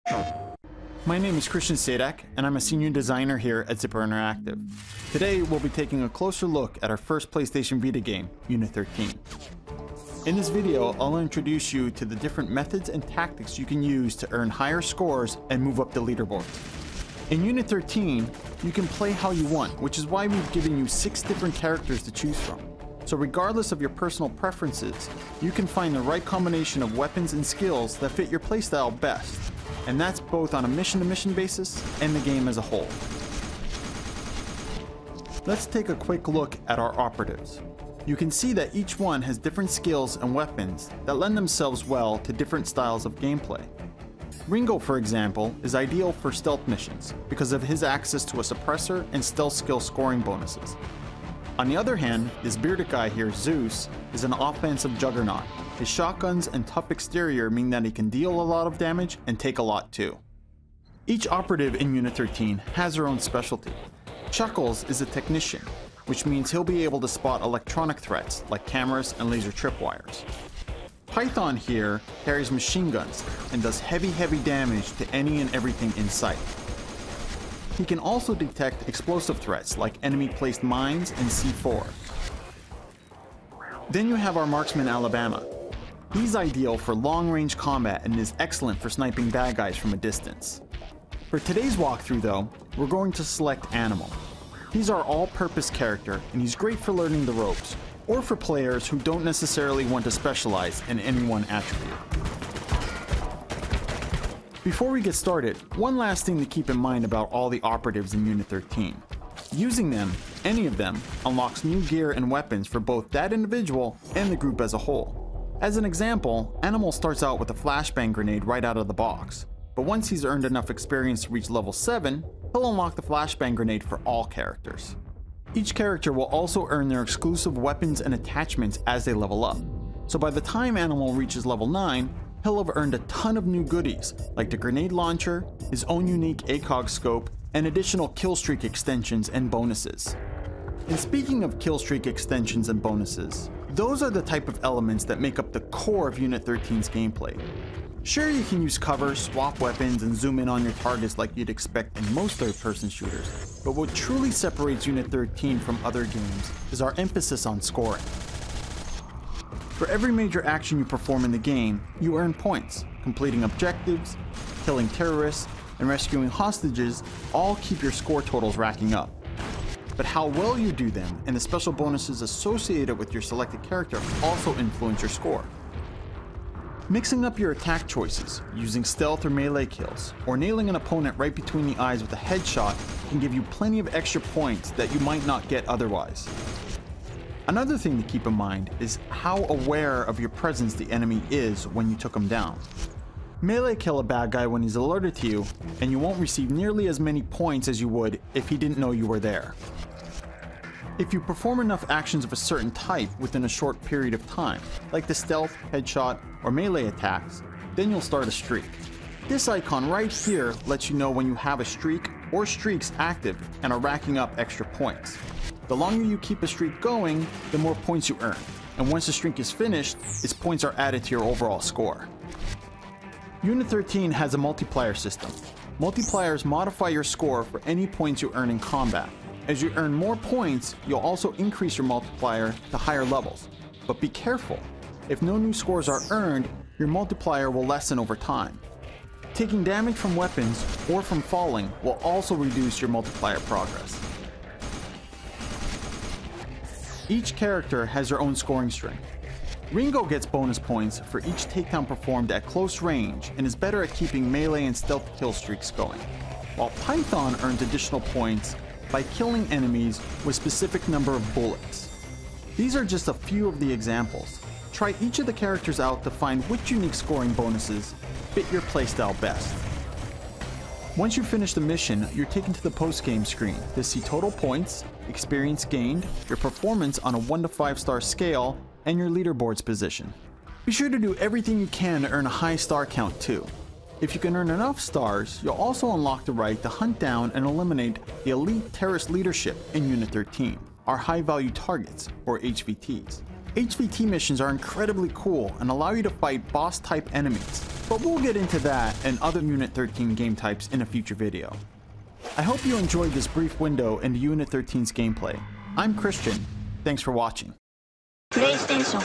My name is Christian Sadak, and I'm a senior designer here at Zipper Interactive. Today, we'll be taking a closer look at our first PlayStation Vita game, Unit 13. In this video, I'll introduce you to the different methods and tactics you can use to earn higher scores and move up the leaderboard. In Unit 13, you can play how you want, which is why we've given you 6 different characters to choose from. So regardless of your personal preferences, you can find the right combination of weapons and skills that fit your playstyle best. And that's both on a mission-to-mission basis and the game as a whole. Let's take a quick look at our operatives. You can see that each one has different skills and weapons that lend themselves well to different styles of gameplay. Ringo, for example, is ideal for stealth missions because of his access to a suppressor and stealth skill scoring bonuses. On the other hand, this bearded guy here, Zeus, is an offensive juggernaut. His shotguns and tough exterior mean that he can deal a lot of damage and take a lot too. Each operative in Unit 13 has their own specialty. Chuckles is a technician, which means he'll be able to spot electronic threats like cameras and laser tripwires. Python here carries machine guns and does heavy damage to any and everything in sight. He can also detect explosive threats like enemy-placed mines and C4. Then you have our marksman Alabama. He's ideal for long-range combat and is excellent for sniping bad guys from a distance. For today's walkthrough though, we're going to select Animal. He's our all-purpose character and he's great for learning the ropes, or for players who don't necessarily want to specialize in any one attribute. Before we get started, one last thing to keep in mind about all the operatives in Unit 13. Using them, any of them, unlocks new gear and weapons for both that individual and the group as a whole. As an example, Animal starts out with a flashbang grenade right out of the box, but once he's earned enough experience to reach level 7, he'll unlock the flashbang grenade for all characters. Each character will also earn their exclusive weapons and attachments as they level up. So by the time Animal reaches level 9, he'll have earned a ton of new goodies, like the grenade launcher, his own unique ACOG scope, and additional killstreak extensions and bonuses. And speaking of killstreak extensions and bonuses, those are the type of elements that make up the core of Unit 13's gameplay. Sure, you can use cover, swap weapons, and zoom in on your targets like you'd expect in most third-person shooters, but what truly separates Unit 13 from other games is our emphasis on scoring. For every major action you perform in the game, you earn points. Completing objectives, killing terrorists, and rescuing hostages all keep your score totals racking up. But how well you do them and the special bonuses associated with your selected character also influence your score. Mixing up your attack choices, using stealth or melee kills, or nailing an opponent right between the eyes with a headshot can give you plenty of extra points that you might not get otherwise. Another thing to keep in mind is how aware of your presence the enemy is when you took him down. Melee kill a bad guy when he's alerted to you, and you won't receive nearly as many points as you would if he didn't know you were there. If you perform enough actions of a certain type within a short period of time, like the stealth, headshot, or melee attacks, then you'll start a streak. This icon right here lets you know when you have a streak or streaks active and are racking up extra points. The longer you keep a streak going, the more points you earn, and once the streak is finished, its points are added to your overall score. Unit 13 has a multiplier system. Multipliers modify your score for any points you earn in combat. As you earn more points, you'll also increase your multiplier to higher levels. But be careful, if no new scores are earned, your multiplier will lessen over time. Taking damage from weapons or from falling will also reduce your multiplier progress. Each character has their own scoring string. Ringo gets bonus points for each takedown performed at close range and is better at keeping melee and stealth kill streaks going, while Python earns additional points by killing enemies with a specific number of bullets. These are just a few of the examples. Try each of the characters out to find which unique scoring bonuses fit your playstyle best. Once you finish the mission, you're taken to the post-game screen to see total points, experience gained, your performance on a 1 to 5 star scale, and your leaderboard's position. Be sure to do everything you can to earn a high star count too. If you can earn enough stars, you'll also unlock the right to hunt down and eliminate the elite terrorist leadership in Unit 13, our high value targets, or HVTs. HVT missions are incredibly cool and allow you to fight boss type enemies. but we'll get into that and other Unit 13 game types in a future video. I hope you enjoyed this brief window into Unit 13's gameplay. I'm Christian. Thanks for watching. PlayStation